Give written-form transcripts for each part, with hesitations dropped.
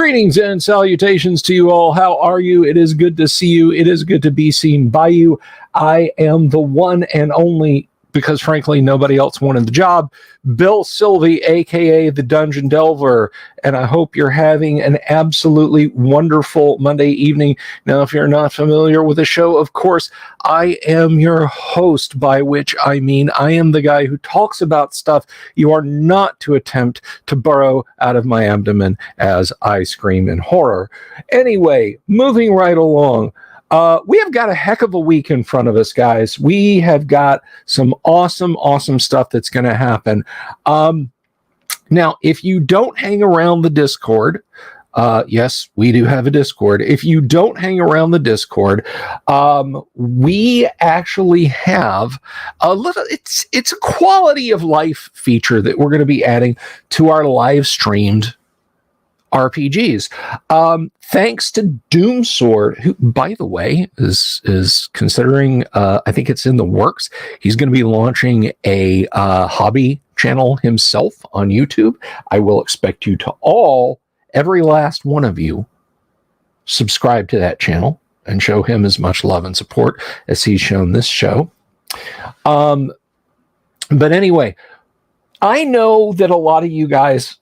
Greetings and salutations to you all. How are you? It is good to see you. It is good to be seen by you. I am the one and only, because frankly nobody else wanted the job, Bill Sylvie, aka the Dungeon Delver, and I hope you're having an absolutely wonderful Monday evening. Now, if you're not familiar with the show, of course, I am your host, by which I mean I am the guy who talks about stuff you are not to attempt to burrow out of my abdomen as I scream in horror. Anyway, moving right along. We have got a heck of a week in front of us, guys. We have got some awesome stuff that's going to happen. Now, if you don't hang around the Discord, yes, we do have a Discord. If you don't hang around the Discord, we actually have a little, it's a quality of life feature that we're going to be adding to our live streamed RPGs. Thanks to Doomsword, who, by the way, is considering, I think it's in the works. He's going to be launching a hobby channel himself on YouTube. I will expect you to all, every last one of you, subscribe to that channel and show him as much love and support as he's shown this show. But anyway, I know that a lot of you guys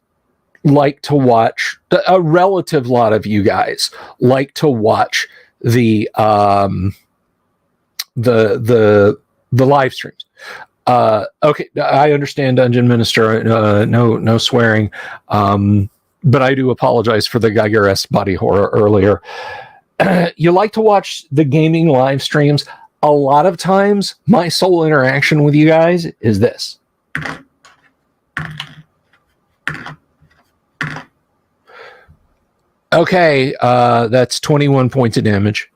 like to watch, a relative lot of you guys like to watch the live streams. Okay, I understand, Dungeon Minister. No swearing. But I do apologize for the Geiger-esque body horror earlier. You like to watch the gaming live streams. A lot of times, my sole interaction with you guys is this. Okay, that's 21 points of damage.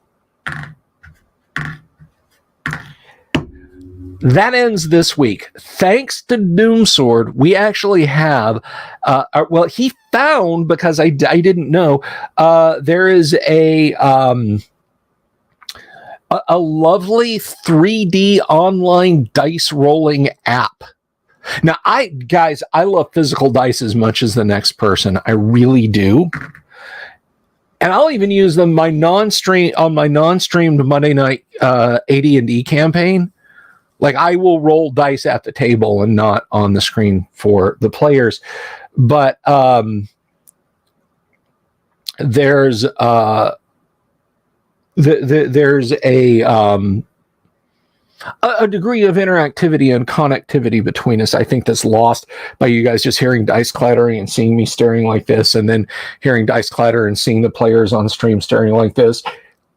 That ends this week. Thanks to Doomsword, we actually have, well, he found, because I didn't know, there is a lovely 3D online dice rolling app. Now, I love physical dice as much as the next person. I really do. And I'll even use them on my non-streamed Monday night AD&D campaign. Like, I will roll dice at the table and not on the screen for the players. But there's a degree of interactivity and connectivity between us, I think, that's lost by you guys just hearing dice clattering and seeing me staring like this, and then hearing dice clatter and seeing the players on stream staring like this.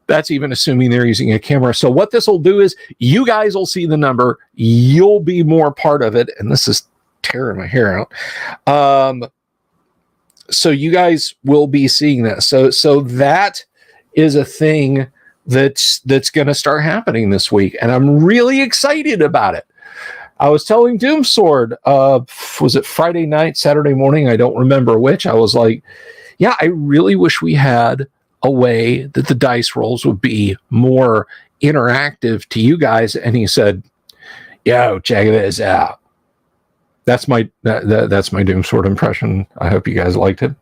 That's even assuming they're using a camera. So what this will do is you guys will see the number. You'll be more part of it. And this is tearing my hair out. So you guys will be seeing that. So that is a thing that's going to start happening this week, and I'm really excited about it. I was telling Doomsword, was it Friday night, Saturday morning? I don't remember which. I was like, yeah, I really wish we had a way that the dice rolls would be more interactive to you guys. And he said, yo, check this out. That's my Doomsword impression. I hope you guys liked it.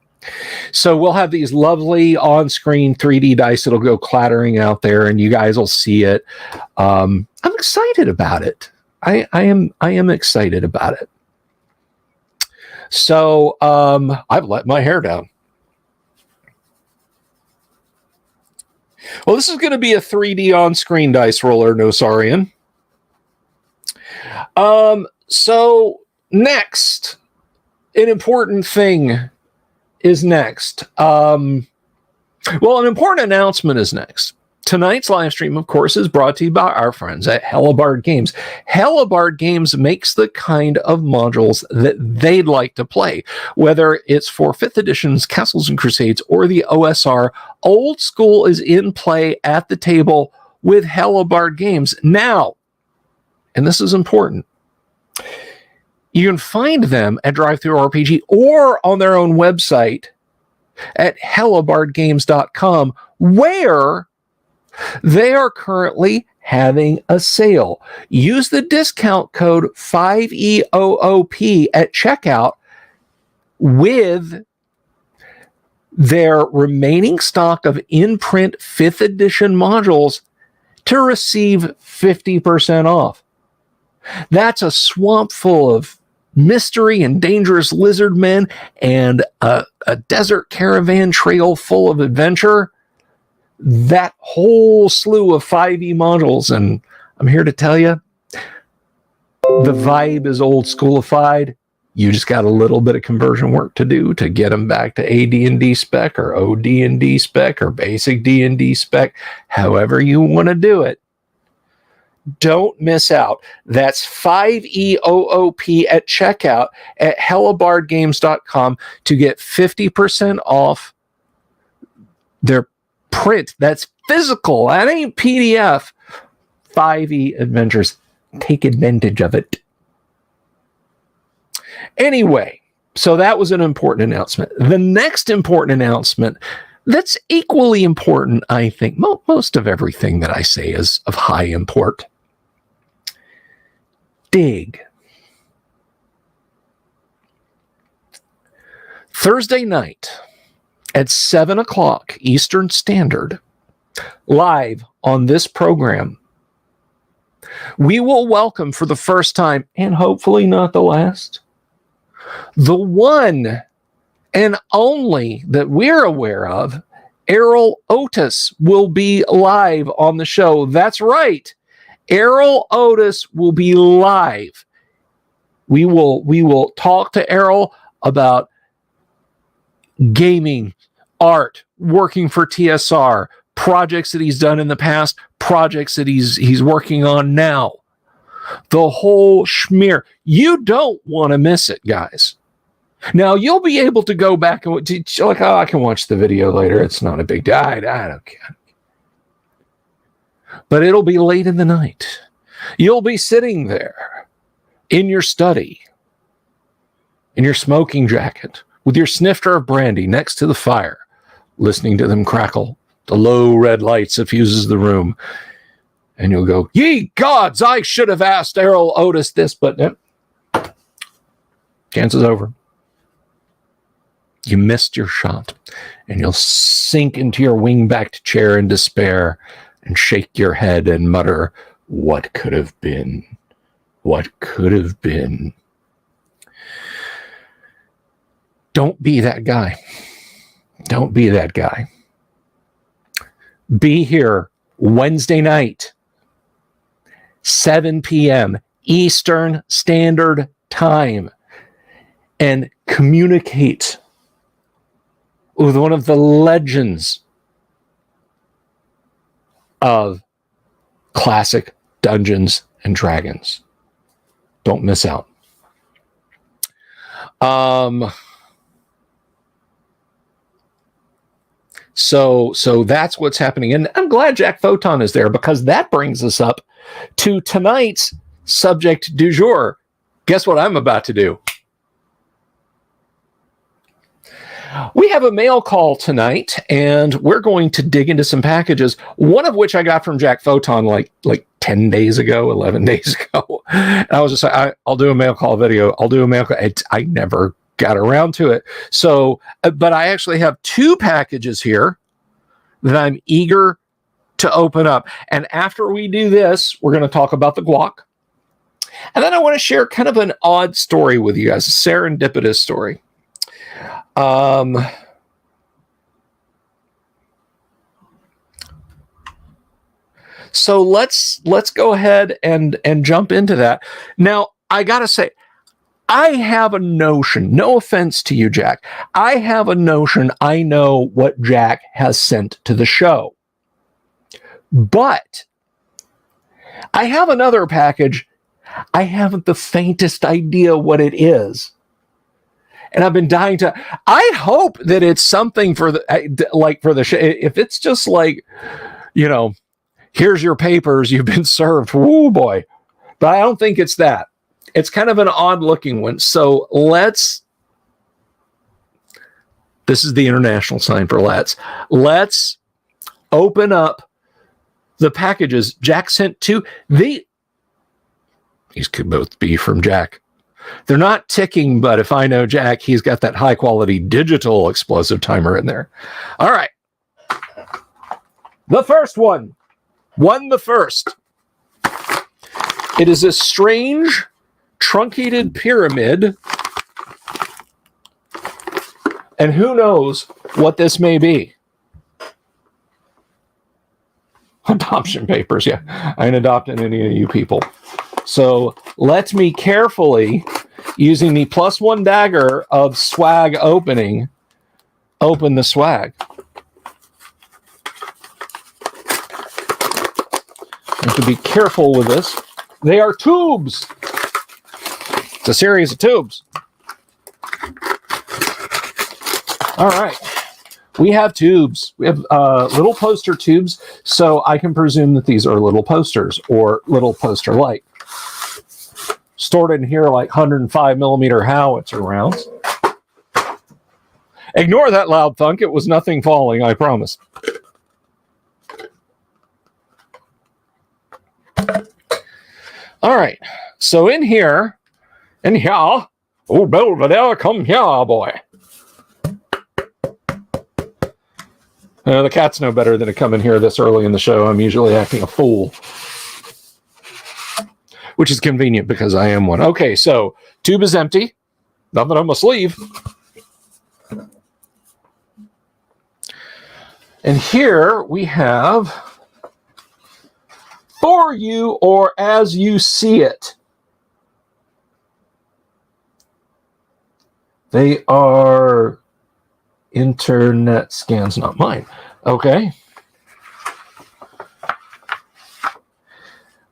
So we'll have these lovely on-screen 3D dice that'll go clattering out there, and you guys will see it. I'm excited about it. I am excited about it. So I've let my hair down. Well, this is going to be a 3D on-screen dice roller, Nosarian. So next, an important thing is next. Well, an important announcement is next. Tonight's live stream, of course, is brought to you by our friends at Hellebarde Games. Hellebarde Games makes the kind of modules that they'd like to play, whether it's for 5th edition's Castles and Crusades or the OSR. Old school is in play at the table with Hellebarde Games. Now, and this is important, you can find them at DriveThruRPG or on their own website at hellebardegames.com, where they are currently having a sale. Use the discount code 5EOOP at checkout with their remaining stock of in-print 5th edition modules to receive 50% off. That's a swamp full of mystery and dangerous lizard men and a desert caravan trail full of adventure. That whole slew of 5e modules, and I'm here to tell you, the vibe is old schoolified. You just got a little bit of conversion work to do to get them back to AD&D spec or OD&D spec or basic D&D spec, however you want to do it. Don't miss out. That's 5EOOP at checkout at hellabardgames.com to get 50% off their print. That's physical. That ain't PDF. 5e Adventures. Take advantage of it. Anyway, so that was an important announcement. The next important announcement that's equally important, I think, most of everything that I say is of high import. Dig. Thursday night at 7 o'clock Eastern Standard, live on this program, we will welcome for the first time, and hopefully not the last, the one and only that we're aware of, Errol Otis will be live on the show. That's right. Errol Otis will be live. We will talk to Errol about gaming, art, working for TSR, projects that he's done in the past, projects that he's working on now. The whole schmear. You don't want to miss it, guys. Now, you'll be able to go back and like, oh, I can watch the video later. It's not a big deal. I don't care. But it'll be late in the night. You'll be sitting there in your study, in your smoking jacket, with your snifter of brandy next to the fire, listening to them crackle, the low red light suffuses the room, and you'll go, ye gods, I should have asked Errol Otis this, but chance is over. You missed your shot, and you'll sink into your wing-backed chair in despair and shake your head and mutter, what could have been? What could have been? Don't be that guy. Don't be that guy. Be here Wednesday night, 7 p.m. Eastern Standard Time, and communicate with one of the legends of classic Dungeons and Dragons. Don't miss out. So that's what's happening. And I'm glad Jack Photon is there, because that brings us up to tonight's subject du jour. Guess what I'm about to do? We have a mail call tonight, and we're going to dig into some packages, one of which I got from Jack Photon like 10 days ago, 11 days ago. And I was just like, I'll do a mail call video. I'll do a mail call. I never got around to it. So, but I actually have two packages here that I'm eager to open up. And after we do this, we're going to talk about the guac. And then I want to share kind of an odd story with you guys, a serendipitous story. So let's go ahead and jump into that. Now, I got to say, I have a notion, no offense to you, Jack. I have a notion I know what Jack has sent to the show. But I have another package. I haven't the faintest idea what it is. And I've been dying to. I hope that it's something for the show. If it's just like, here's your papers, you've been served. Woo boy. But I don't think it's that. It's kind of an odd looking one. So this is the international sign for let's open up the packages Jack sent to these could both be from Jack. They're not ticking, but if I know Jack, he's got that high quality digital explosive timer in there. All right. The first one. Won the first. It is a strange truncated pyramid. And who knows what this may be? Adoption papers, yeah. I ain't adopting any of you people. So let me carefully, using the +1 dagger of swag opening, open the swag. I have to be careful with this. They are tubes. It's a series of tubes. All right. We have tubes. We have little poster tubes, so I can presume that these are little posters or little poster-like. Stored in here like 105 millimeter howitzer rounds. Ignore that loud thunk. It was nothing falling, I promise. All right. So in here, oh, Belvedere, come here, boy. The cats know better than to come in here this early in the show. I'm usually acting a fool. Which is convenient because I am one. Okay, so tube is empty. Nothing on my sleeve. And here we have For You or As You See It. They are internet scans, not mine. Okay.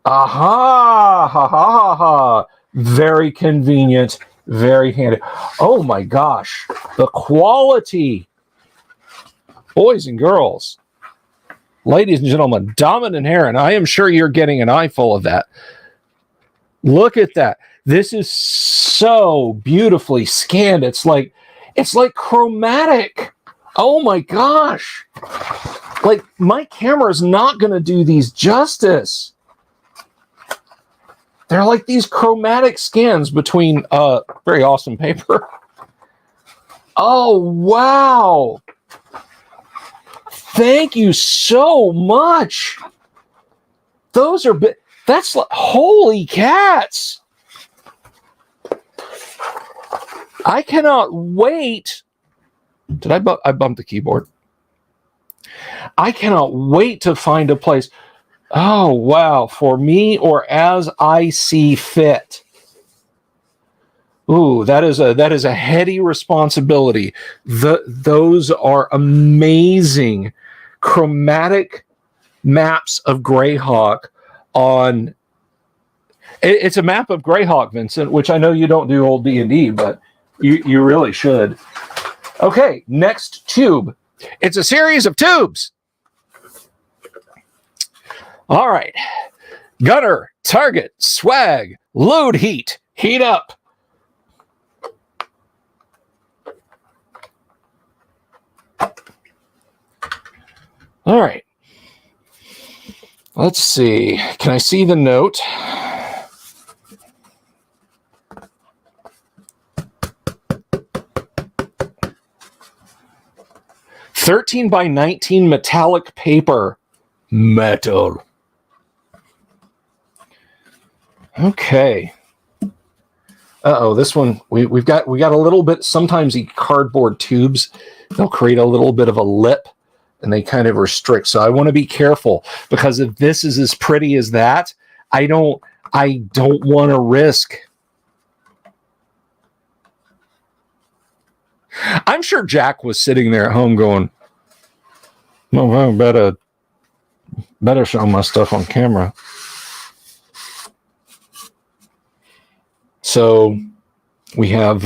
Aha! Ha ha ha ha! Very convenient, very handy. Oh my gosh, the quality, boys and girls, ladies and gentlemen, Dominant Heron. I am sure you're getting an eyeful of that. Look at that. This is so beautifully scanned. It's like chromatic. Oh my gosh. Like, my camera is not going to do these justice. They're like these chromatic scans between very awesome paper. Oh, wow. Thank you so much. Those are that's like, holy cats. I cannot wait. Did I bump the keyboard? I cannot wait to find a place. Oh, wow. For me or As I See Fit. Ooh, that is a heady responsibility. Those are amazing chromatic maps of Greyhawk on. It's a map of Greyhawk, Vincent, which I know you don't do old D&D, but you really should. Okay, next tube. It's a series of tubes. All right. Gunner, target, swag, load heat, heat up. All right. Let's see. Can I see the note? $13 by $19 metallic paper. Metal. Okay. Uh-oh, this one, we got a little bit, sometimes the cardboard tubes, they'll create a little bit of a lip and they kind of restrict. So I want to be careful because if this is as pretty as that, I don't want to risk. I'm sure Jack was sitting there at home going, well, better show my stuff on camera. So we have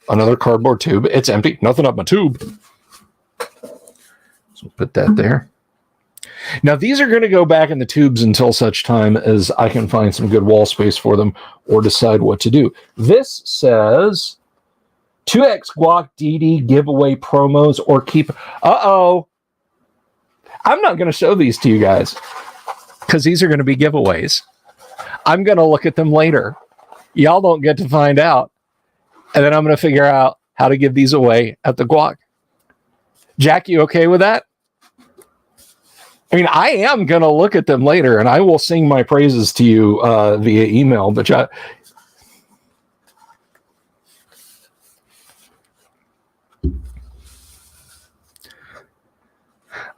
another cardboard tube. It's empty. Nothing up my tube. So put that there. Now, these are going to go back in the tubes until such time as I can find some good wall space for them or decide what to do. This says 2X Guac DD giveaway promos or keep... Uh-oh. I'm not going to show these to you guys because these are going to be giveaways. I'm going to look at them later. Y'all don't get to find out And then I'm going to figure out how to give these away at the guac. Jack, you okay with that? I mean, I am going to look at them later, and I will sing my praises to you via email. But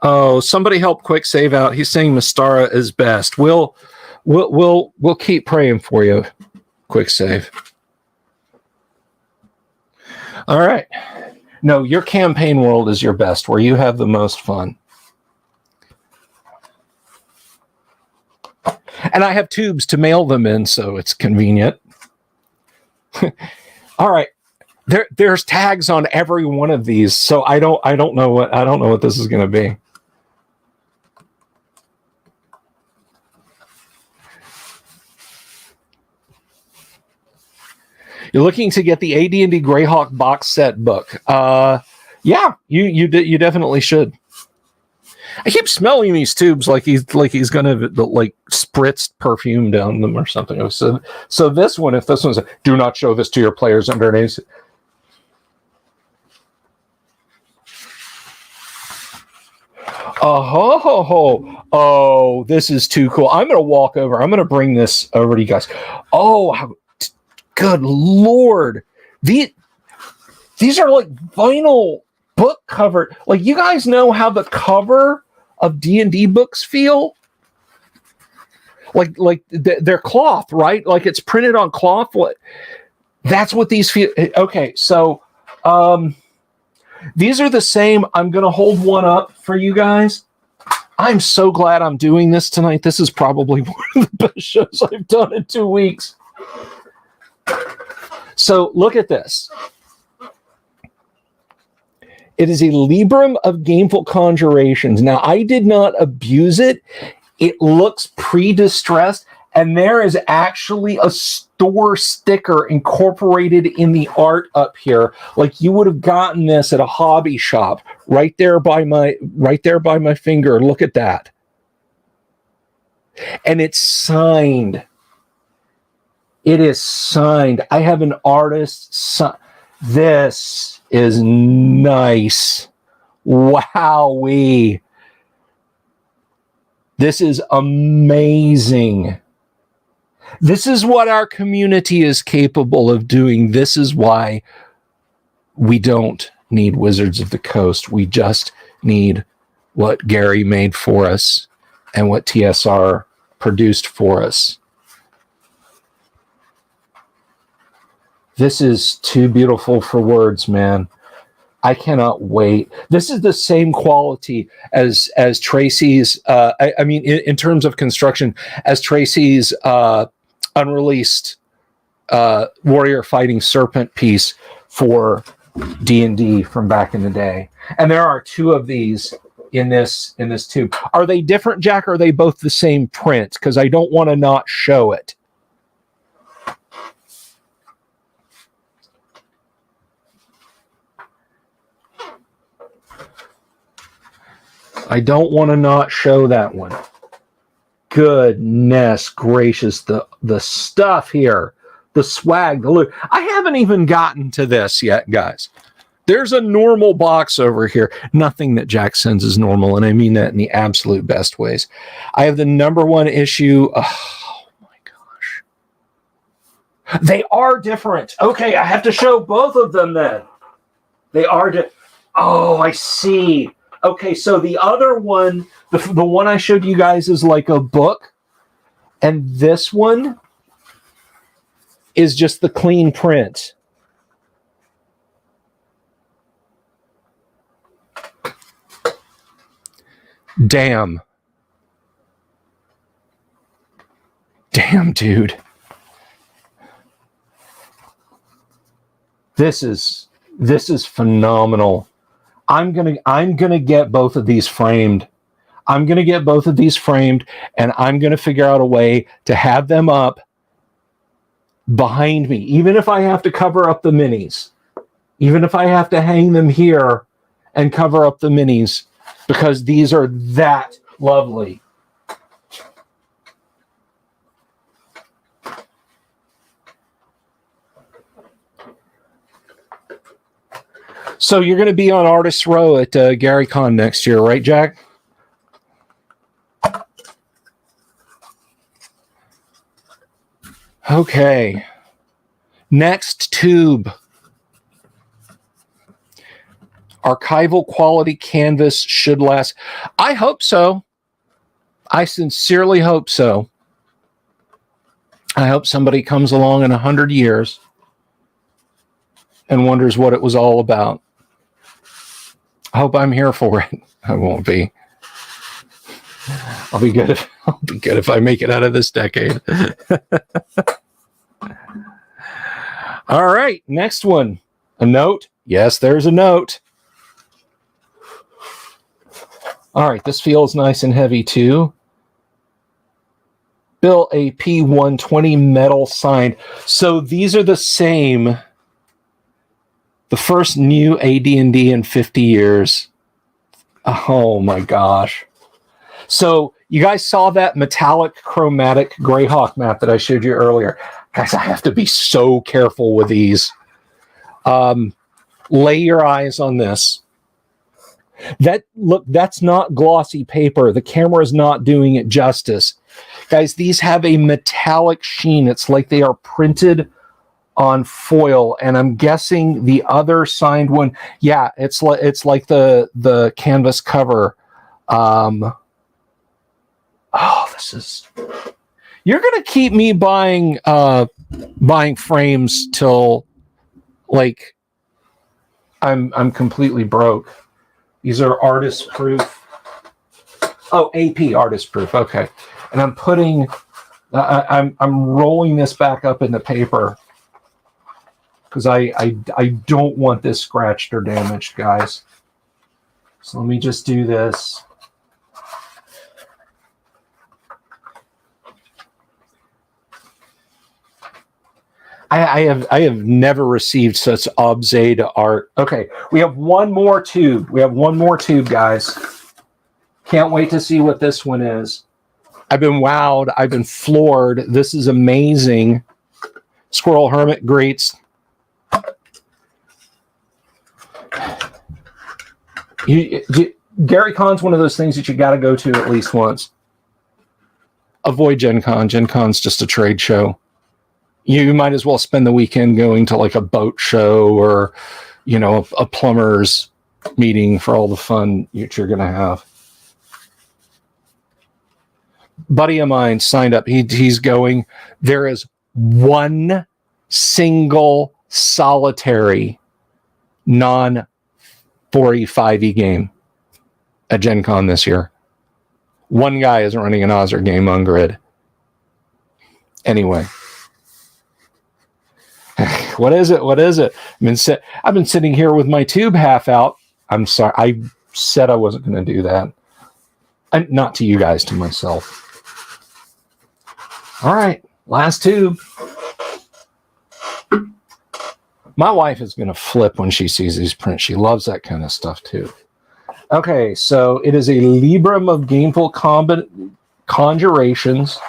oh, somebody help Quick Save out. He's saying Mystara is best. We'll keep praying for you, Quick Save. All right. No, your campaign world is your best, where you have the most fun. And I have tubes to mail them in, so it's convenient. All right. There's tags on every one of these, so I don't know what this is going to be. You're looking to get the AD&D Greyhawk box set book. Yeah, you definitely should. I keep smelling these tubes like he's gonna like spritz perfume down them or something. So this one, if this one's do not show this to your players underneath. Oh, this is too cool. I'm gonna walk over. I'm gonna bring this over to you guys. Oh, good Lord. These are like vinyl book cover. Like, you guys know how the cover of D&D books feel? Like they're cloth, right? Like it's printed on cloth. That's what these feel. Okay, so these are the same. I'm going to hold one up for you guys. I'm so glad I'm doing this tonight. This is probably one of the best shows I've done in 2 weeks. So look at this. It is a Librum of Gameful Conjurations. Now, I did not abuse it. It looks pre-distressed, and there is actually a store sticker incorporated in the art up here. Like you would have gotten this at a hobby shop right there by my finger. Look at that. And it's signed. It is signed. I have an artist sign. This is nice. Wowee. This is amazing. This is what our community is capable of doing. This is why we don't need Wizards of the Coast. We just need what Gary made for us and what TSR produced for us. This is too beautiful for words, man. I cannot wait. This is the same quality as Tracy's, I mean, in terms of construction, as Tracy's unreleased Warrior Fighting Serpent piece for D&D from back in the day. And there are two of these in this tube. Are they different, Jack, or are they both the same print? Because I don't want to not show it. I don't want to not show that one. Goodness gracious, the stuff here, the swag, the loot. I haven't even gotten to this yet, guys. There's a normal box over here. Nothing that Jack sends is normal, and I mean that in the absolute best ways. I have the #1 issue. Oh my gosh. They are different. Okay, I have to show both of them then. They are oh, I see. Okay, so the other one, the one I showed you guys is like a book, and this one is just the clean print. Damn. Damn, dude. This is phenomenal. I'm gonna get both of these framed. I'm gonna get both of these framed, and I'm gonna figure out a way to have them up behind me, even if I have to cover up the minis, even if I have to hang them here and cover up the minis, because these are that lovely. So you're going to be on Artists Row at Gary Con next year, right, Jack? Okay. Next tube. Archival quality canvas should last. I hope so. I sincerely hope so. I hope somebody comes along in 100 years and wonders what it was all about. I hope I'm here for it. I won't be. I'll be good if I make it out of this decade. All right, next one. A note. Yes, there's a note. All right, this feels nice and heavy too. Bill AP 120 metal signed. So these are the same. The first new AD&D in 50 years. Oh my gosh. So you guys saw that metallic chromatic Greyhawk map that I showed you earlier. Guys, I have to be so careful with these. Lay your eyes on this. Look, that's not glossy paper. The camera is not doing it justice. Guys, these have a metallic sheen. It's like they are printed on foil, and I'm guessing the other signed one, yeah, it's like the canvas cover. This is. You're gonna keep me buying frames till like I'm completely broke. These are artist proof. Oh, AP artist proof. Okay, and I'm putting. I'm rolling this back up in the paper because I don't want this scratched or damaged, guys. So let me just do this. I have never received such obscene art. Okay, we have one more tube. Guys. Can't wait to see what this one is. I've been wowed. I've been floored. This is amazing. Squirrel Hermit greets. Gary Con's one of those things that you got to go to at least once. Avoid Gen Con. Gen Con's just a trade show. You might as well spend the weekend going to like a boat show or, a plumber's meeting for all the fun that you're going to have. Buddy of mine signed up. He's going. There is one single solitary non-4E5E game at Gen Con this year. One guy is running an Ozzer game on grid. Anyway. What is it? I've been sitting here with my tube half out. I'm sorry. I said I wasn't going to do that. And not to you guys, to myself. All right. Last tube. My wife is going to flip when she sees these prints. She loves that kind of stuff too. Okay. So it is a Libram of Gameful Conjurations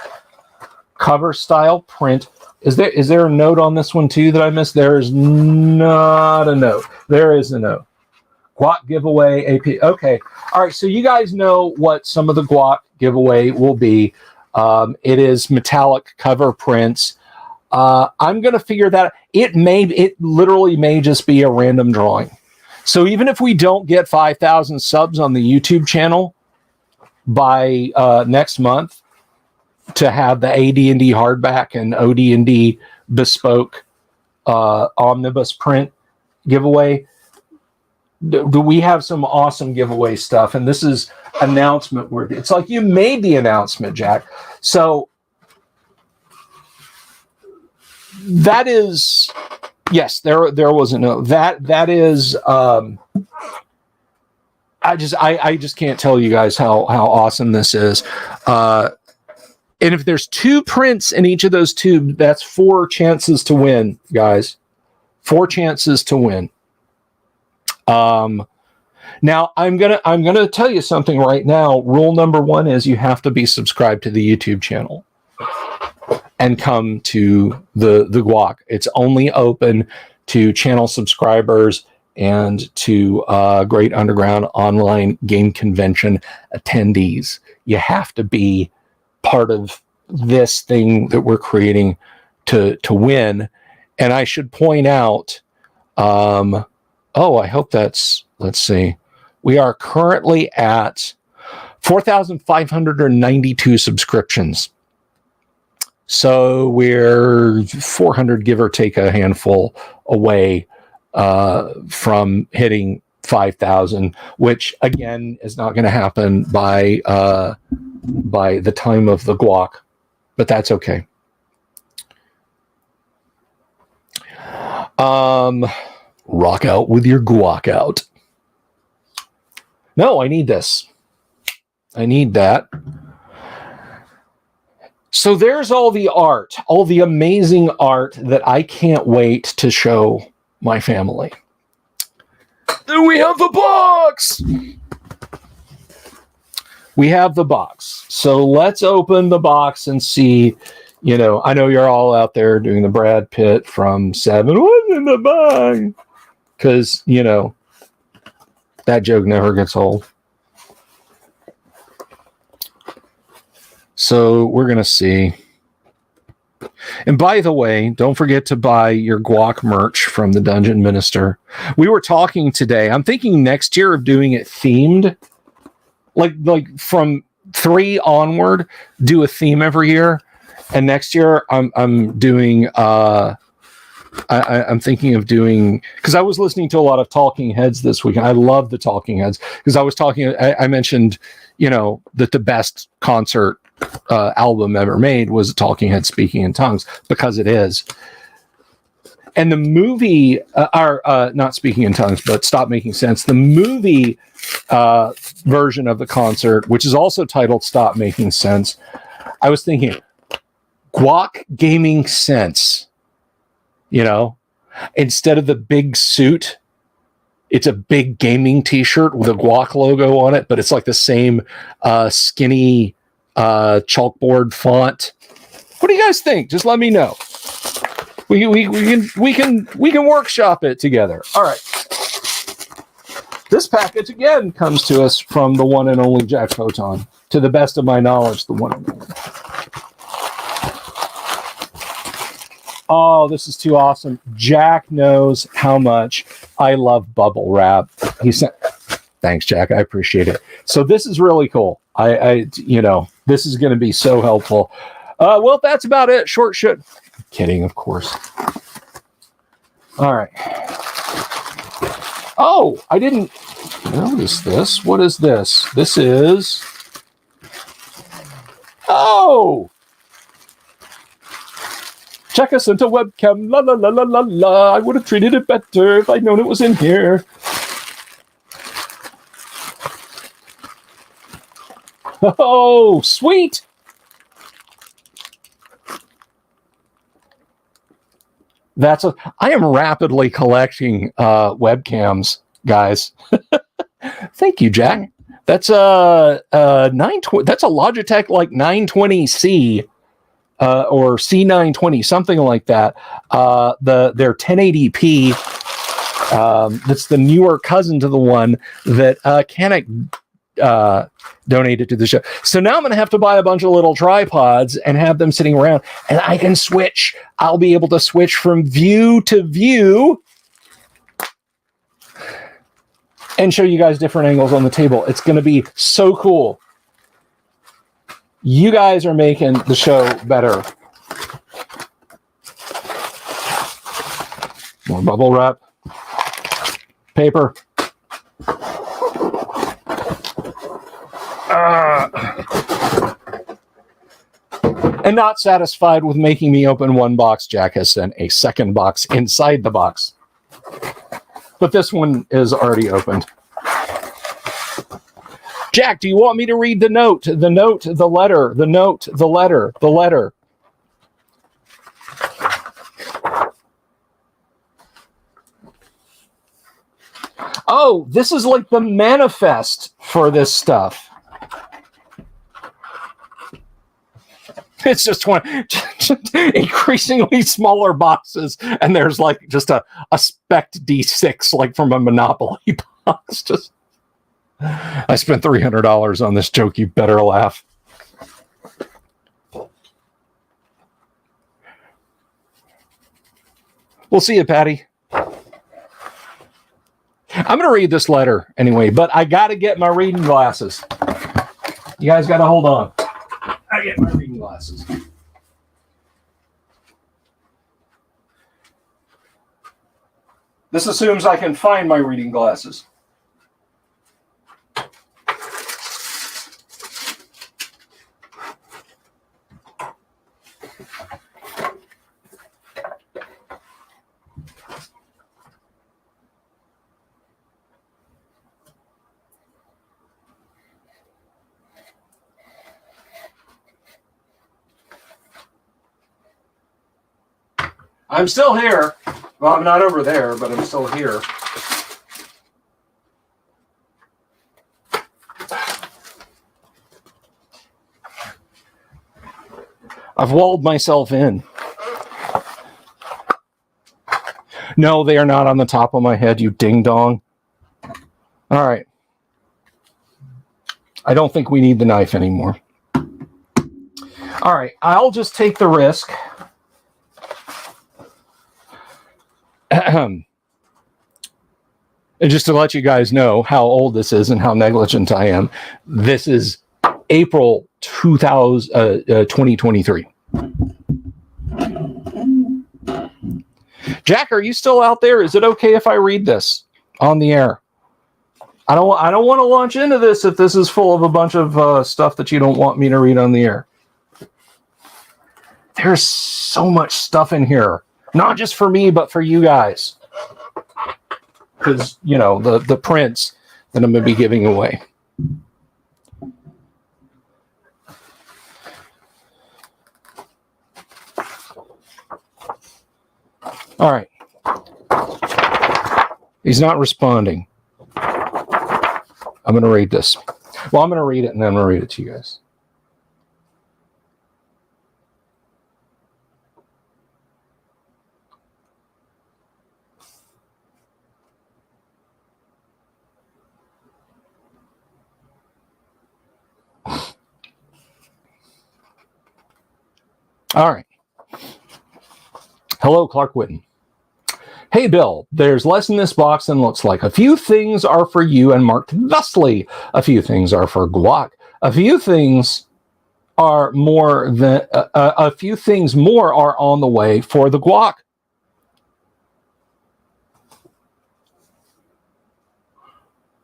cover style print. Is there a note on this one too that I missed? There is not a note. There is a note. Guac giveaway AP. Okay. All right. So you guys know what some of the Guac giveaway will be. It is metallic cover prints. I'm going to figure that it literally may just be a random drawing. So even if we don't get 5,000 subs on the YouTube channel by next month, to have the AD&D hardback and OD&D bespoke omnibus print giveaway. Do we have some awesome giveaway stuff? And this is announcement worthy. It's like you made the announcement, Jack. So that is, yes, there was a note. That is I just can't tell you guys how awesome this is. And if there's 2 prints in each of those tubes, that's 4 chances to win, guys. 4 chances to win. Now I'm gonna tell you something right now. Rule number 1 is you have to be subscribed to the YouTube channel and come to the Guac. It's only open to channel subscribers and to Great Underground Online Game Convention attendees. You have to be part of this thing that we're creating to win. And I should point out, I hope that's, let's see, we are currently at 4,592 subscriptions. So we're 400, give or take a handful, away from hitting 5,000, which again is not going to happen by the time of the guac, but that's okay. Rock out with your guac out. No, I need this. I need that. So there's all the art, all the amazing art that I can't wait to show my family. Then we have the box. We have the box. So let's open the box and see. You know, I know you're all out there doing the Brad Pitt from Seven. What's in the bag? Because, you know, that joke never gets old. So we're going to see. And by the way, don't forget to buy your guac merch from the Dungeon Minister. We were talking today. I'm thinking next year of doing it themed. Like from 3 onward, do a theme every year. And next year I'm doing I'm thinking of doing, because I was listening to a lot of Talking Heads this week, and I love the Talking Heads, because I mentioned, you know, that the best concert album ever made was Talking Heads Speaking in Tongues, because it is. And the movie, not Speaking in Tongues, but Stop Making Sense, the movie version of the concert, which is also titled Stop Making Sense, I was thinking, guac gaming sense, you know, instead of the big suit, it's a big gaming t-shirt with a guac logo on it, but it's like the same skinny chalkboard font. What do you guys think? Just let me know. We can workshop it together. All right. This package again comes to us from the one and only Jack Photon. To the best of my knowledge, the one and only. Oh, this is too awesome. Jack knows how much I love bubble wrap. He said, thanks, Jack. I appreciate it. So this is really cool. This is going to be so helpful. Well, that's about it. Short shit. Kidding, of course. All right. Oh, I didn't notice this. What is this? This is... Oh! Check us into webcam. La la la la la la. I would have treated it better if I'd known it was in here. Oh, sweet. I am rapidly collecting webcams, guys. Thank you, Jack. That's a 920. That's a Logitech like 920C. Or C920, something like that. Their 1080p. That's the newer cousin to the one that Canik donated to the show. So now I'm going to have to buy a bunch of little tripods and have them sitting around, and I can switch. I'll be able to switch from view to view and show you guys different angles on the table. It's going to be so cool. You guys are making the show better. More bubble wrap. Paper. And not satisfied with making me open one box, Jack has sent a second box inside the box. But this one is already opened. Jack, do you want me to read the note? The note, the letter, the note, the letter, the letter. Oh, this is like the manifest for this stuff. It's just one. increasingly smaller boxes, and there's like just a spec D6 like from a Monopoly box. Just I spent $300 on this joke. You better laugh. We'll see you, Patty. I'm going to read this letter anyway, but I got to get my reading glasses. You guys got to hold on. I get my reading glasses. This assumes I can find my reading glasses. I'm still here. Well, I'm not over there, but I'm still here. I've walled myself in. No, they are not on the top of my head, you ding-dong. All right. I don't think we need the knife anymore. All right, I'll just take the risk. And just to let you guys know how old this is and how negligent I am, this is April 2023. Jack, are you still out there? Is it okay if I read this on the air? I don't want to launch into this if this is full of a bunch of stuff that you don't want me to read on the air. There's so much stuff in here, not just for me, but for you guys. Because, you know, the prints that I'm going to be giving away. All right. He's not responding. I'm going to read this. Well, I'm going to read it and then I'm going to read it to you guys. All right. Hello, Clark Whitten. Hey, Bill, there's less in this box than looks like. A few things are for you and marked thusly. A few things are for Guac. A few things are more than a few things more are on the way for the Guac.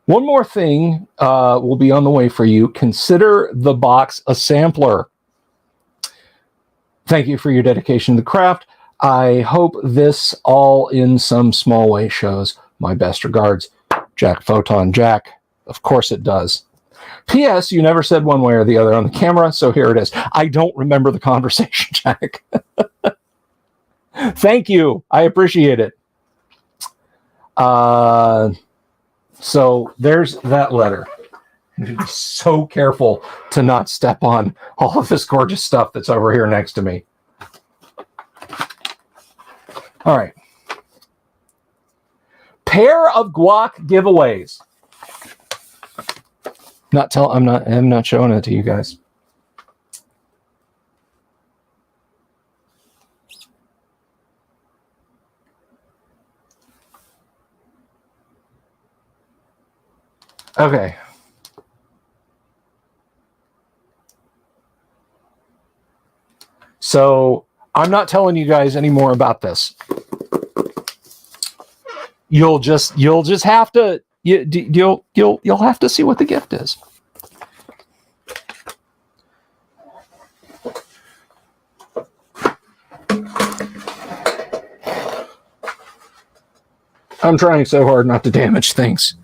One more thing will be on the way for you. Consider the box a sampler. Thank you for your dedication to the craft. I hope this all in some small way shows my best regards. Jack Photon Jack. Of course it does. P.S. You never said one way or the other on the camera, so here it is. I don't remember the conversation, Jack. Thank you. I appreciate it. So there's that letter. Be so careful to not step on all of this gorgeous stuff that's over here next to me. All right. Pair of guac giveaways. I'm not showing it to you guys. Okay. So I'm not telling you guys any more about this. You'll just have to you'll have to see what the gift is. I'm trying so hard not to damage things.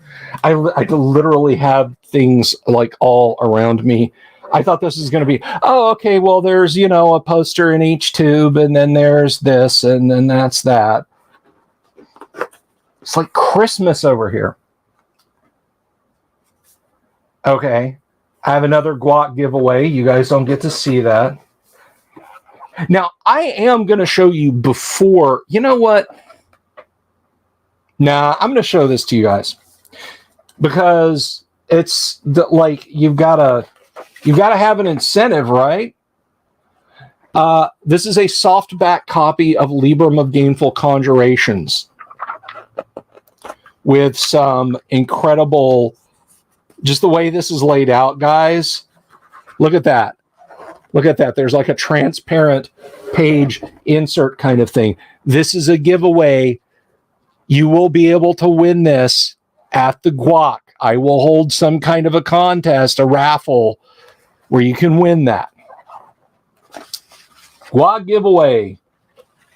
I literally have things like all around me. I thought this was going to be, oh, okay, well, there's, a poster in each tube, and then there's this, and then that's that. It's like Christmas over here. Okay. I have another guac giveaway. You guys don't get to see that. Now, I am going to show you before. You know what? Nah, I'm going to show this to you guys because it's like you've got to have an incentive, right? This is a softback copy of Librum of Gainful Conjurations with some incredible, just the way this is laid out, guys. Look at that. Look at that. There's like a transparent page insert kind of thing. This is a giveaway. You will be able to win this at the Guac. I will hold some kind of a contest, a raffle, where you can win that. Guac giveaway.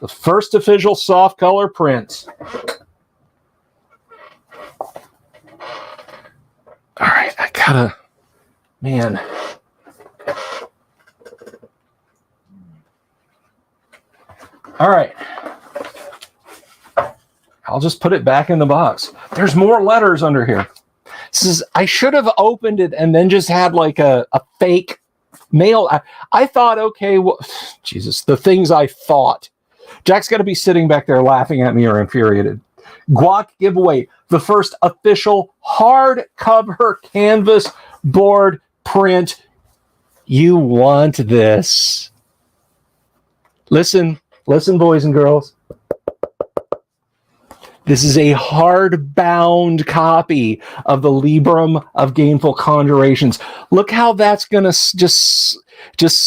The first official soft color print. All right, I gotta, man. All right. I'll just put it back in the box. There's more letters under here. I should have opened it and then just had like a fake mail. I thought, okay, well, Jesus, the things I thought. Jack's got to be sitting back there laughing at me or infuriated. Guac giveaway, the first official hardcover canvas board print. You want this. Listen, boys and girls. This is a hardbound copy of the Librum of Gainful Conjurations. Look how that's going to just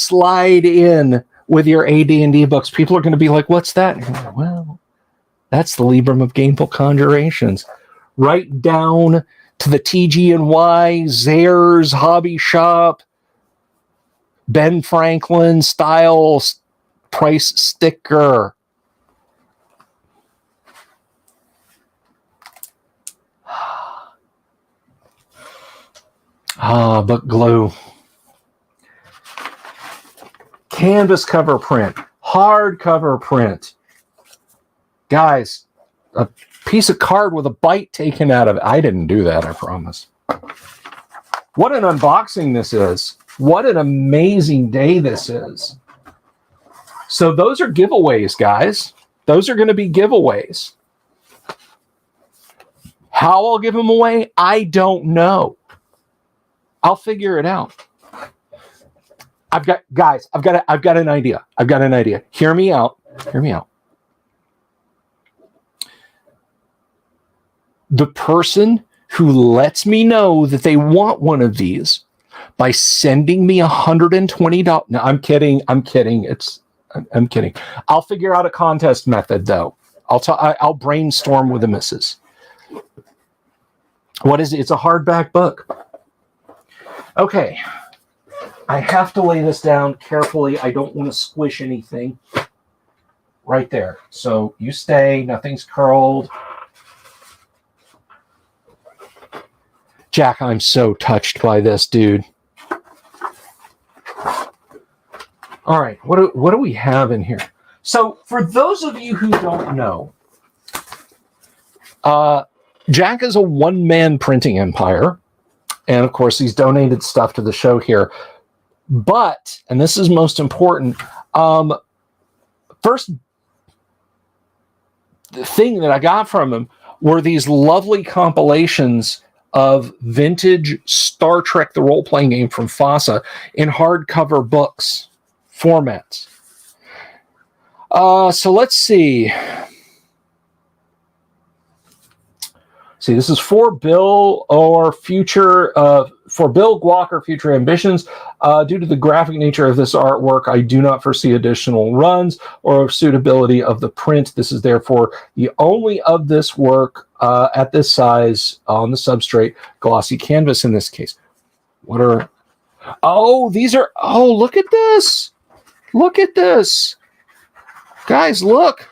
slide in with your AD&D books. People are going to be like, what's that? Well, that's the Librum of Gainful Conjurations. Right down to the TG&Y, Zayre's Hobby Shop, Ben Franklin style price sticker. Book glue. Canvas cover print. Hardcover print. Guys, a piece of card with a bite taken out of it. I didn't do that, I promise. What an unboxing this is. What an amazing day this is. So those are giveaways, guys. Those are going to be giveaways. How I'll give them away, I don't know. I'll figure it out. I've got an idea. I've got an idea. Hear me out. The person who lets me know that they want one of these by sending me $120. No, I'm kidding. I'm kidding. I'll figure out a contest method though. I'll brainstorm with the missus. What is it? It's a hardback book. Okay. I have to lay this down carefully. I don't want to squish anything. Right there. So you stay. Nothing's curled. Jack, I'm so touched by this, dude. All right. What do we have in here? So for those of you who don't know, Jack is a one-man printing empire. And of course, he's donated stuff to the show here. But, and this is most important, first thing that I got from him were these lovely compilations of vintage Star Trek, the role-playing game from FASA, in hardcover books formats. So let's see. This is for Bill or future, for Bill Guac or future ambitions. Due to the graphic nature of this artwork, I do not foresee additional runs or suitability of the print. This is therefore the only of this work at this size on the substrate, glossy canvas in this case. What are, these are, look at this. Look at this. Guys, look.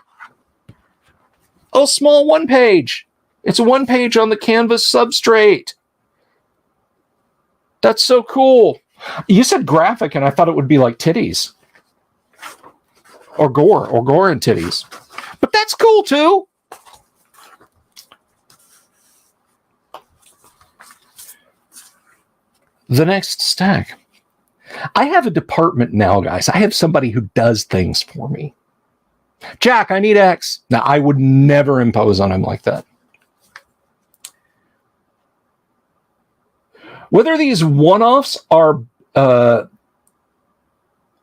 Small one page. It's a one page on the canvas substrate. That's so cool. You said graphic, and I thought it would be like titties. Or gore and titties. But that's cool too. The next stack. I have a department now, guys. I have somebody who does things for me. Jack, I need X. Now, I would never impose on him like that. Whether these one-offs are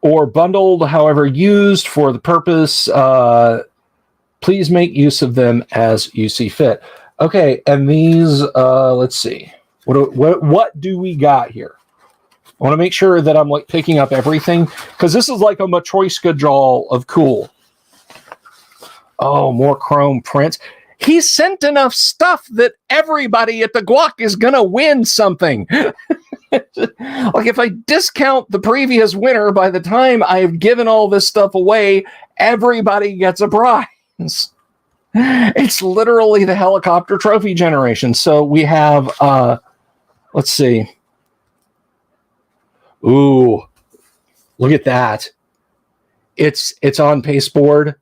or bundled, however used for the purpose, please make use of them as you see fit. Okay, and these, let's see. What do we got here? I want to make sure that I'm like picking up everything, because this is like a Matryoshka doll of cool. Oh, more chrome prints. He sent enough stuff that everybody at the Guac is going to win something. Like if I discount the previous winner, by the time I've given all this stuff away, everybody gets a prize. It's literally the helicopter trophy generation. So we have, let's see. Ooh, look at that. It's on pasteboard,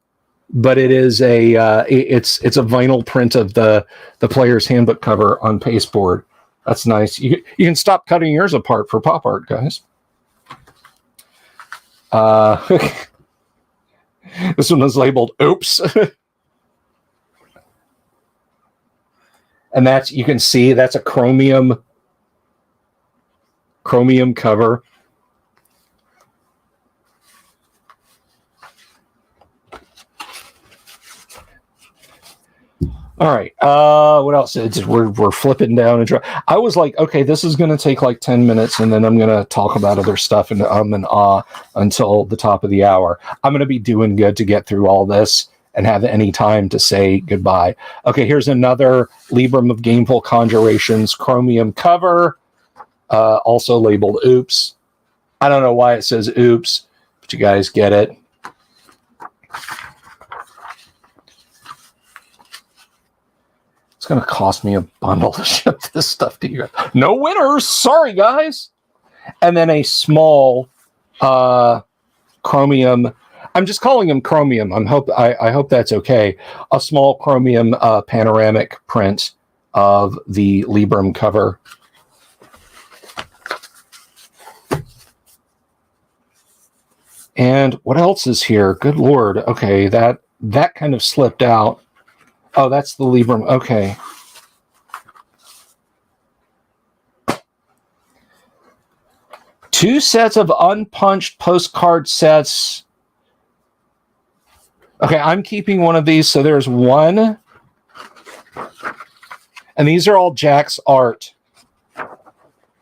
but it is it's a vinyl print of the player's handbook cover on pasteboard. That's nice. You can stop cutting yours apart for pop art, guys. This one is labeled "Oops," and that's, you can see that's a chromium cover. All right. What else? We're flipping down and I was like, okay, this is going to take like 10 minutes, and then I'm going to talk about other stuff and and until the top of the hour. I'm going to be doing good to get through all this and have any time to say goodbye. Okay, here's another Librum of Gameful Conjurations chromium cover, also labeled "Oops." I don't know why it says "Oops," but you guys get it. It's going to cost me a bundle to ship this stuff to you. No winners. Sorry, guys. And then a small chromium. I'm just calling them chromium. I hope that's okay. A small chromium panoramic print of the Librum cover. And what else is here? Good Lord. Okay, that kind of slipped out. Oh, that's the Librum. Okay. Two sets of unpunched postcard sets. Okay, I'm keeping one of these. So there's one. And these are all Jack's art.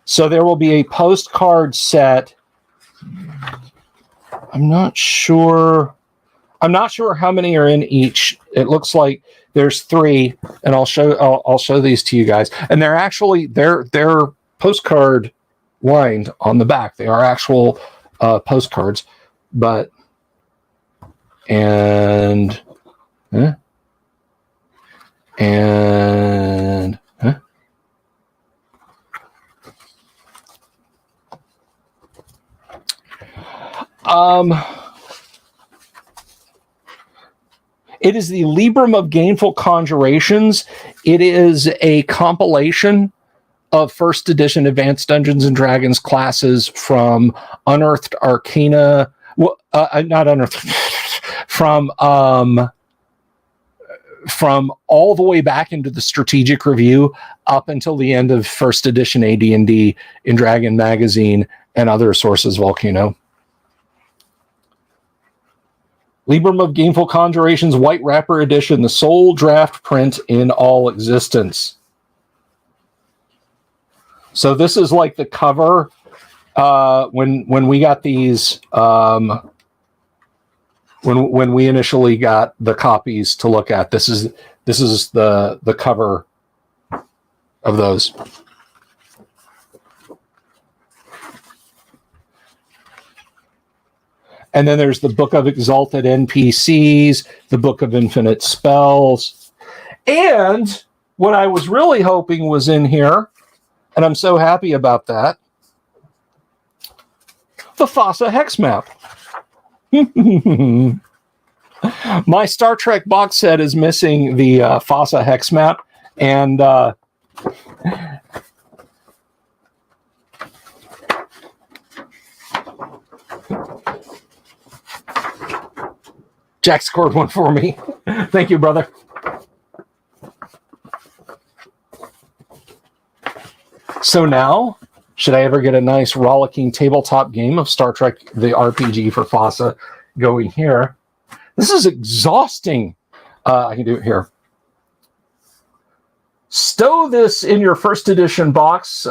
So there will be a postcard set. I'm not sure how many are in each. It looks like there's 3, and I'll show these to you guys. And they're actually they're postcard lined on the back. They are actual postcards, but and it is the Librum of Gameful Conjurations. It is a compilation of first edition Advanced Dungeons and Dragons classes from Unearthed Arcana. Well, not Unearthed. from all the way back into the Strategic Review up until the end of first edition AD&D in Dragon Magazine and other sources, Volcano. Librum of Gameful Conjurations White Wrapper Edition, the sole draft print in all existence. So this is like the cover when we got these, when we initially got the copies to look at. This is the cover of those. And then there's the Book of Exalted NPCs, the Book of Infinite Spells. And what I was really hoping was in here, and I'm so happy about that, the FASA hex map. My Star Trek box set is missing the FASA hex map, and Jack scored one for me. Thank you, brother. So now, should I ever get a nice rollicking tabletop game of Star Trek, the RPG for FASA going here? This is exhausting. I can do it here. Stow this in your first edition box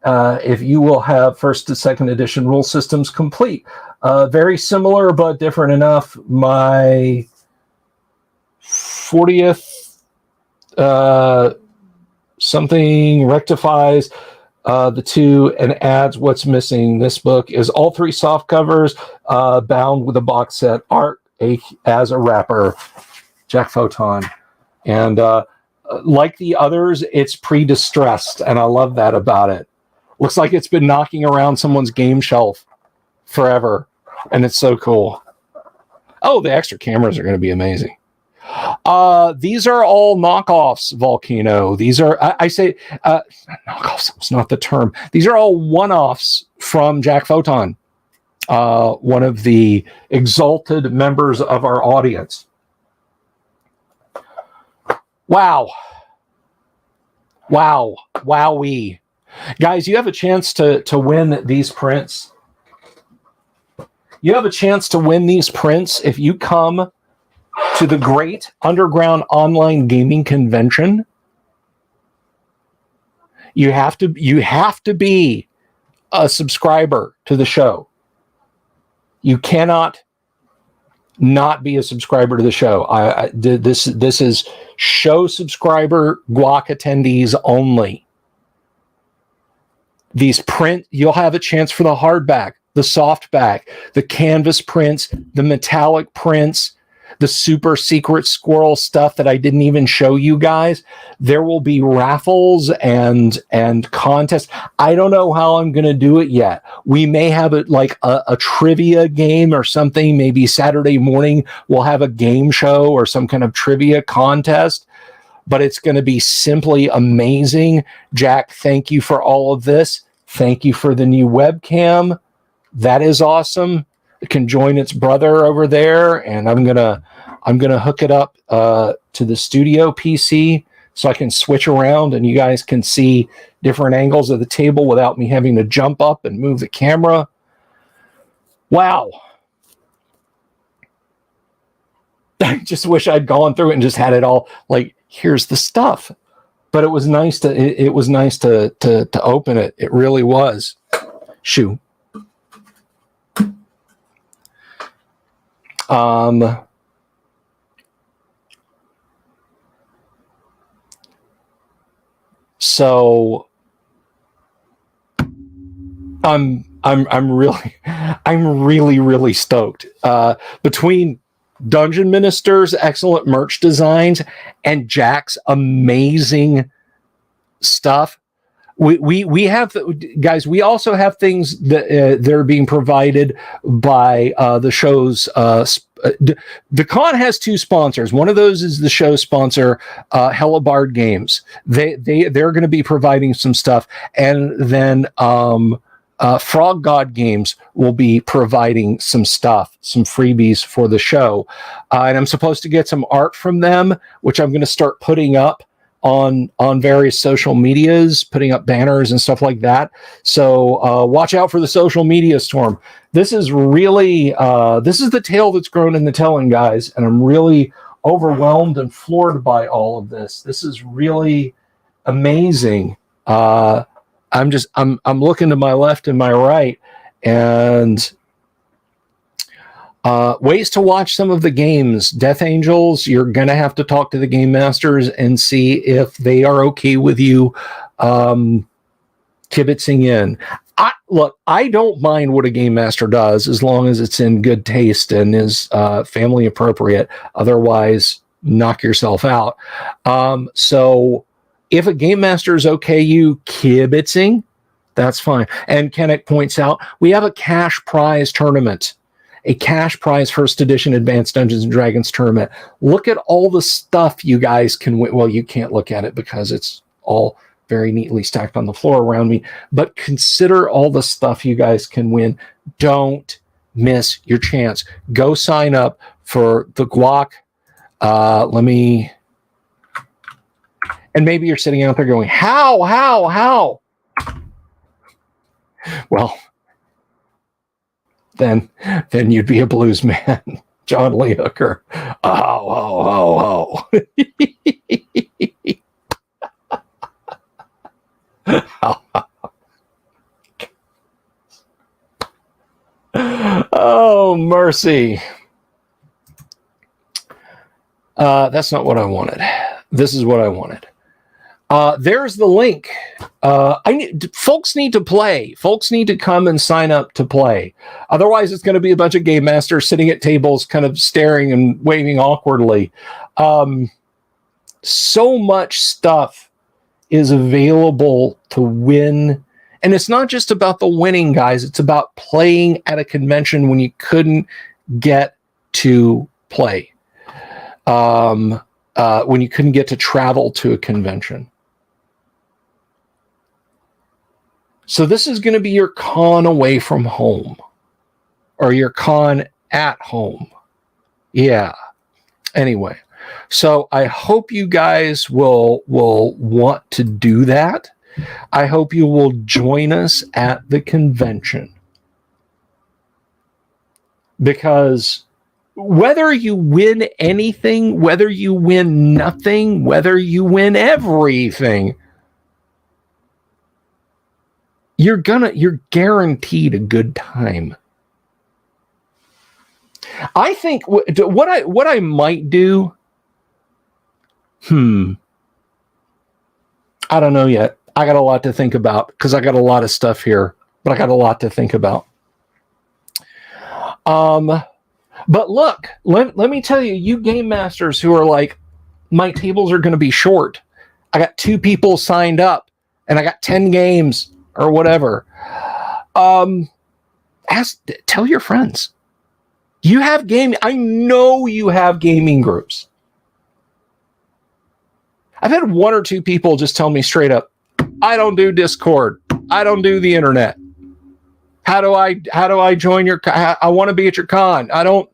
if you will have first and second edition rule systems complete. Very similar, but different enough. My 40th something rectifies the two and adds what's missing. This book is all 3 soft covers bound with a box set art as a wrapper. Jack Photon. And like the others, it's pre-distressed, and I love that about it. Looks like it's been knocking around someone's game shelf forever, and it's so cool. Oh, the extra cameras are going to be amazing. These are all knockoffs, Volcano. These are, I say, knockoffs, it's not the term. These are all one-offs from Jack Photon, one of the exalted members of our audience. Wow. Wow. Wowee. Guys, you have a chance to win these prints. You have a chance to win these prints if you come to the Great Underground Online Gaming Convention. You have to be a subscriber to the show. You cannot not be a subscriber to the show. This is show subscriber guac attendees only. These print, you'll have a chance for the hardback, the softback, the canvas prints, the metallic prints, the super secret squirrel stuff that I didn't even show you guys. There will be raffles and contests. I don't know how I'm going to do it yet. We may have it like a trivia game or something. Maybe Saturday morning we'll have a game show or some kind of trivia contest. But it's going to be simply amazing. Jack, thank you for all of this. Thank you for the new webcam. That is awesome. It can join its brother over there, and I'm gonna hook it up to the studio PC so I can switch around and you guys can see different angles of the table without me having to jump up and move the camera. Wow. I just wish I'd gone through it and just had it all like, here's the stuff. But it was nice to open it. It really was. Shoo. So I'm really stoked. Between Dungeon Minister's excellent merch designs and Jack's amazing stuff, we have, guys, we also have things that they're being provided by the show's the con has 2 sponsors. One of those is the show sponsor, Hellabard Games. They're going to be providing some stuff, and then Frog God Games will be providing some stuff, some freebies for the show. And I'm supposed to get some art from them, which I'm going to start putting up on various social medias, putting up banners and stuff like that. So watch out for the social media storm. This is really, this is the tale that's grown in the telling, guys. And I'm really overwhelmed and floored by all of this. This is really amazing. I'm looking to my left and my right, and ways to watch some of the games. Death Angels, you're going to have to talk to the game masters and see if they are okay with you kibitzing in. I don't mind what a game master does as long as it's in good taste and is family appropriate. Otherwise, knock yourself out. So if a game master is okay you kibitzing, that's fine. And Kenneth points out, we have a cash prize tournament. A cash prize first edition Advanced Dungeons and Dragons tournament. Look at all the stuff you guys can win. Well, you can't look at it because it's all very neatly stacked on the floor around me, but consider all the stuff you guys can win. Don't miss your chance. Go sign up for the guac. And maybe you're sitting out there going, how? Well, then you'd be a blues man. John Lee Hooker. Oh. Oh, mercy. That's not what I wanted. This is what I wanted. There's the link. Folks need to play. Folks need to come and sign up to play. Otherwise, it's going to be a bunch of game masters sitting at tables, kind of staring and waving awkwardly. So much stuff is available to win. And it's not just about the winning, guys. It's about playing at a convention when you couldn't get to play. When you couldn't get to travel to a convention. So this is going to be your con away from home, or your con at home. Yeah. Anyway, so I hope you guys will want to do that. I hope you will join us at the convention, because whether you win anything, whether you win nothing, whether you win everything, you're guaranteed a good time. I think what I might do, I don't know yet. I got a lot to think about, because I got a lot of stuff here, but I got a lot to think about. But look, let me tell you, you game masters who are like, my tables are going to be short. I got 2 people signed up and I got 10 games or whatever. Tell your friends. I know you have gaming groups. I've had 1 or 2 people just tell me straight up, I don't do Discord. I don't do the internet. How do I join your? I want to be at your con. I don't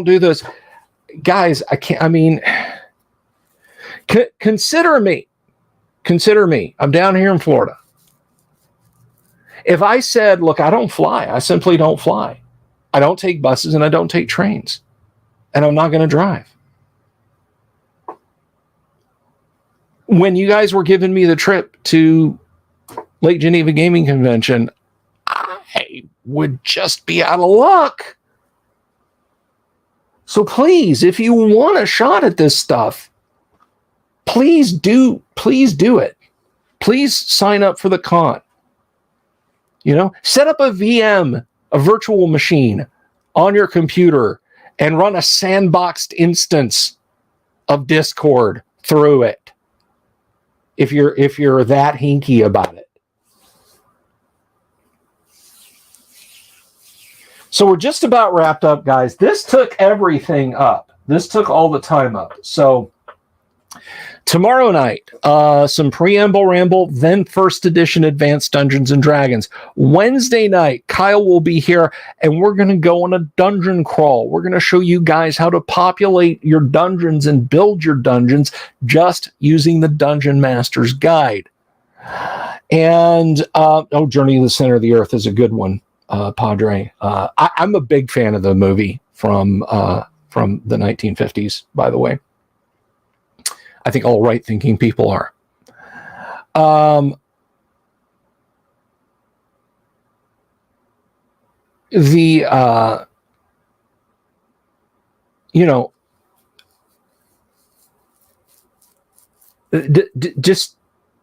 do this, guys. I can't. I mean, consider me. Consider me. I'm down here in Florida. If I said, look, I don't fly. I simply don't fly. I don't take buses and I don't take trains, and I'm not going to drive. When you guys were giving me the trip to Lake Geneva Gaming Convention, I would just be out of luck. So please, if you want a shot at this stuff, please do it. Please sign up for the con. Set up a VM, a virtual machine on your computer, and run a sandboxed instance of Discord through it. If you're that hinky about it. So we're just about wrapped up, guys. This took everything up. This took all the time up. So tomorrow night, some preamble ramble, then first edition Advanced Dungeons and Dragons. Wednesday night, Kyle will be here, and we're going to go on a dungeon crawl. We're going to show you guys how to populate your dungeons and build your dungeons just using the Dungeon Master's Guide. And Journey to the Center of the Earth is a good one, Padre. I'm a big fan of the movie from the 1950s, by the way. I think all right-thinking people are.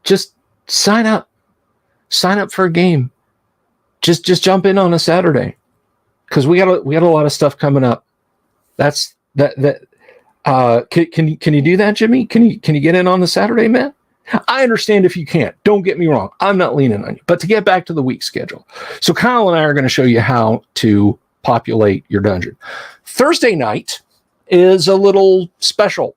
Just sign up. Sign up for a game. Just jump in on a Saturday, because we got a lot of stuff coming up. That's that. Can you do that, Jimmy? Can you get in on the Saturday, man? I understand if you can't. Don't get me wrong. I'm not leaning on you. But to get back to the week schedule. So Kyle and I are going to show you how to populate your dungeon. Thursday night is a little special.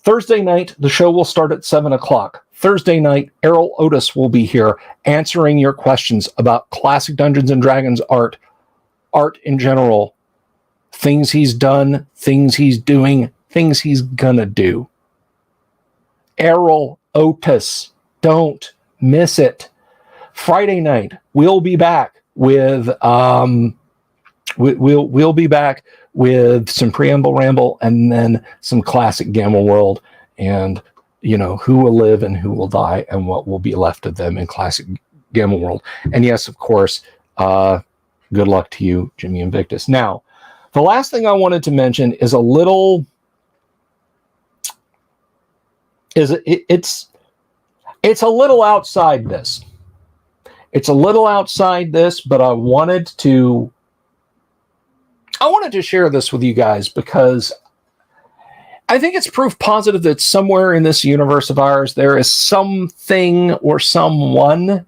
Thursday night, the show will start at 7:00. Thursday night, Errol Otis will be here answering your questions about classic Dungeons and Dragons art in general, things he's done, things he's doing, things he's gonna do. Errol Otis, don't miss it. Friday night, we'll be back with we'll be back with some preamble ramble and then some classic Gamma World, and who will live and who will die and what will be left of them in classic Gamma World. And yes, of course, good luck to you, Jimmy Invictus. Now, the last thing I wanted to mention is a little. It's a little outside this. It's a little outside this, but I wanted to share this with you guys because I think it's proof positive that somewhere in this universe of ours there is something or someone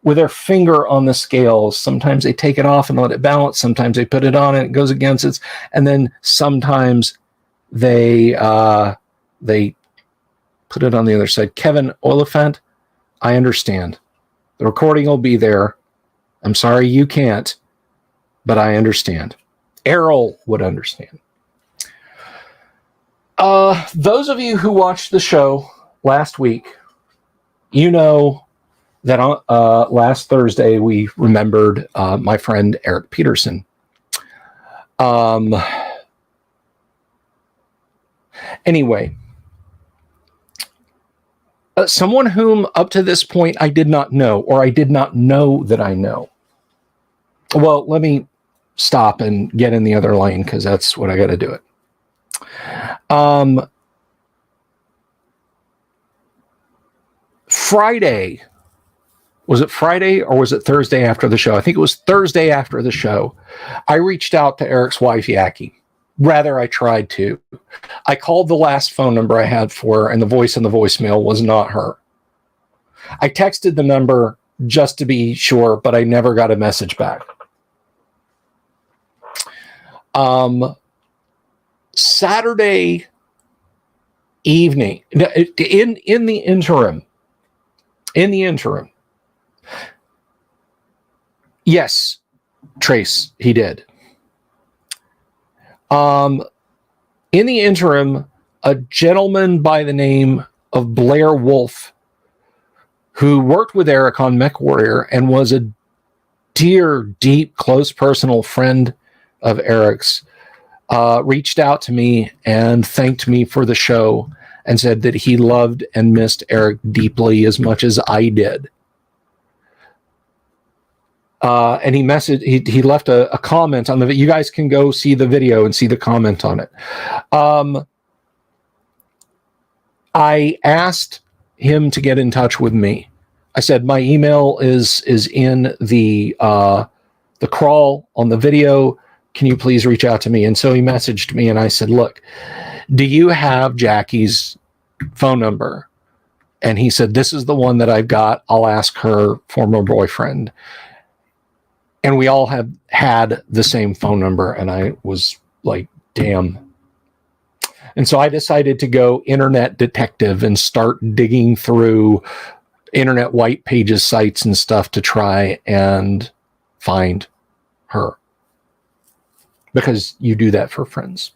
with their finger on the scales. Sometimes they take it off and let it balance. Sometimes they put it on and it goes against it. And then sometimes they put it on the other side. Kevin Oliphant, I understand. The recording will be there. I'm sorry you can't, but I understand. Errol would understand. Those of you who watched the show last week, you know that last Thursday we remembered my friend Eric Peterson. Anyway, someone whom up to this point I did not know, or I did not know that I know. Well, let me stop and get in the other lane because that's what I got to do it. Friday, was it Friday or was it Thursday after the show? I think it was Thursday after the show. I reached out to Eric's wife, Yaki. Rather, I tried to. I called the last phone number I had for her, and the voice in the voicemail was not her. I texted the number just to be sure, but I never got a message back. Saturday evening, in the interim, yes, Trace, he did. In the interim, a gentleman by the name of Blair Wolf, who worked with Eric on MechWarrior and was a dear, deep, close personal friend of Eric's, reached out to me and thanked me for the show and said that he loved and missed Eric deeply as much as I did. And he left a comment on the, you guys can go see the video and see the comment on it. I asked him to get in touch with me. I said, my email is in the crawl on the video. Can you please reach out to me? And so he messaged me and I said, look, do you have Jackie's phone number? And he said, this is the one that I've got. I'll ask her former boyfriend. And we all have had the same phone number. And I was like, damn. And so I decided to go internet detective and start digging through internet white pages sites and stuff to try and find her. Because you do that for friends.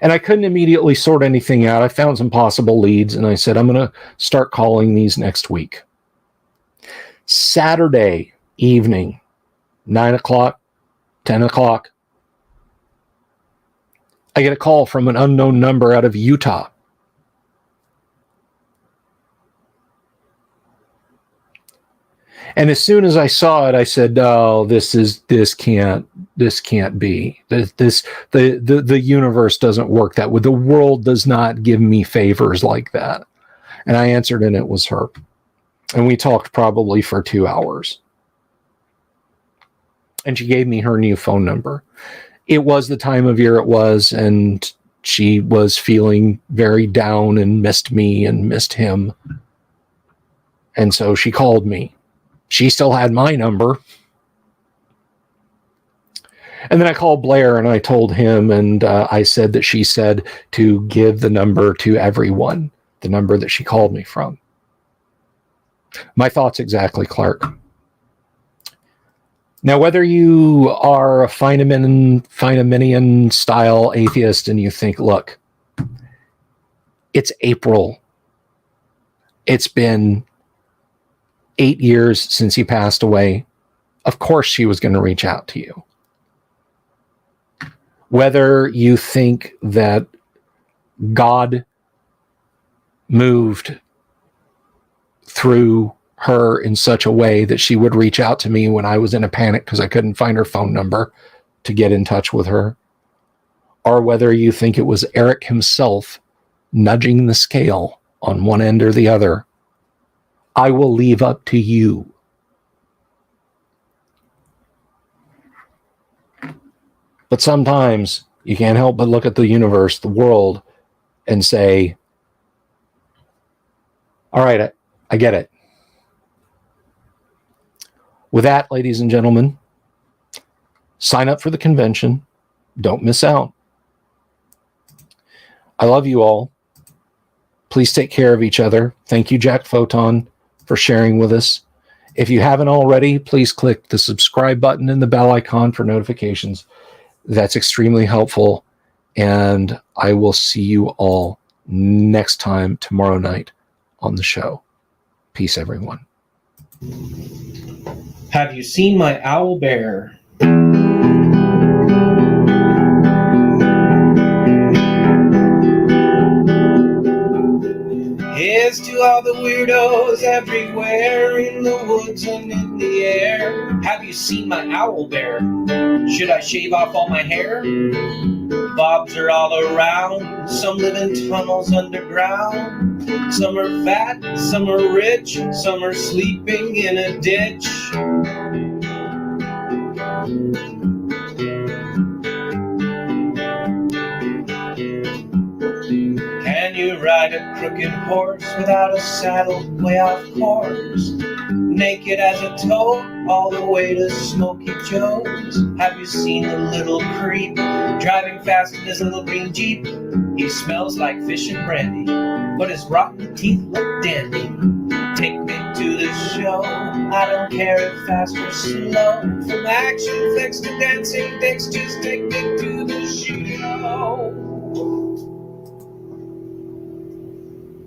And I couldn't immediately sort anything out. I found some possible leads and I said, I'm going to start calling these next week. Saturday evening, 9 o'clock, 10 o'clock, I get a call from an unknown number out of Utah. And as soon as I saw it, I said, "Oh, this can't be. The universe doesn't work that way. The world does not give me favors like that." And I answered, and it was her. And we talked probably for 2 hours. And she gave me her new phone number. It was the time of year it was, and she was feeling very down and missed me and missed him. And so she called me. She still had my number. And then I called Blair and I told him, and I said that she said to give the number to everyone, the number that she called me from. My thoughts exactly, Clark. Now, whether you are a Feynmanian style atheist and you think, look, it's April. It's been 8 years since he passed away. Of course she was going to reach out to you. Whether you think that God moved through her in such a way that she would reach out to me when I was in a panic because I couldn't find her phone number to get in touch with her, or whether you think it was Eric himself nudging the scale on one end or the other, I will leave up to you. But sometimes you can't help but look at the universe, the world, and say, all right, I get it. With that, ladies and gentlemen, sign up for the convention. Don't miss out. I love you all. Please take care of each other. Thank you, Jack Photon, for sharing with us. If you haven't already, please click the subscribe button and the bell icon for notifications. That's extremely helpful. And I will see you all next time tomorrow night on the show. Peace, everyone. Have you seen my owl bear? Here's to all the weirdos everywhere in the woods and in the air. Have you seen my owl bear? Should I shave off all my hair? Bobs are all around. Some live in tunnels underground. Some are fat, some are rich, some are sleeping in a ditch. Can you ride a crooked horse without a saddle way off course? Naked as a toad all the way to Smoky Joe's. Have you seen the little creep driving fast in his little green Jeep? He smells like fish and brandy, but his rotten teeth look dandy. Take me to the show, I don't care if fast or slow. From action flicks to dancing dicks, just take me to